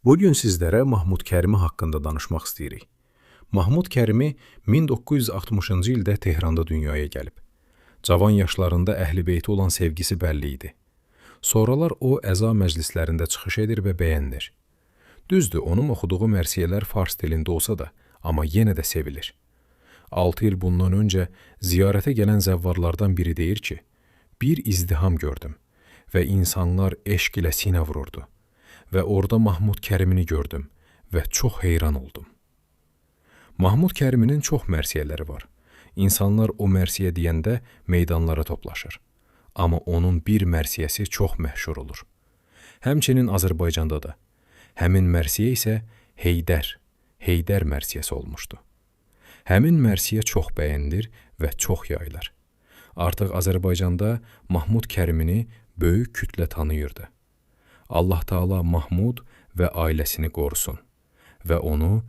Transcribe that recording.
Bugün sizlərə Mahmud Kərimi haqqında danışmaq istəyirik. Mahmud Kərimi 1960-cı ildə Tehranda dünyaya gəlib. Cavan yaşlarında Əhl-i-Beyti olan sevgisi bəlli idi. Sonralar o əza məclislərində çıxış edir və bəyənilir. Düzdür, onun oxuduğu mərsiyələr fars dilində olsa da, amma yenə də sevilir. 6 il bundan öncə ziyarətə gələn zəvvarlardan biri deyir ki, bir izdiham gördüm və insanlar eşq ilə sinə vururdu. Və orada Mahmud Kərimini gördüm və çox heyran oldum. Mahmud Kəriminin çox mərsiyələri var. İnsanlar o mərsiyə deyəndə meydanlara toplaşır. Amma onun bir mərsiyəsi çox məşhur olur. Həmçinin Azərbaycanda da. Həmin mərsiyə isə Heydər mərsiyəsi olmuşdu. Həmin mərsiyə çox bəyənilir və çox yayılır. Artıq Azərbaycanda Mahmud Kərimini böyük kütlə tanıyırdı. Allah Taala Mahmud və ailəsini qorusun və onu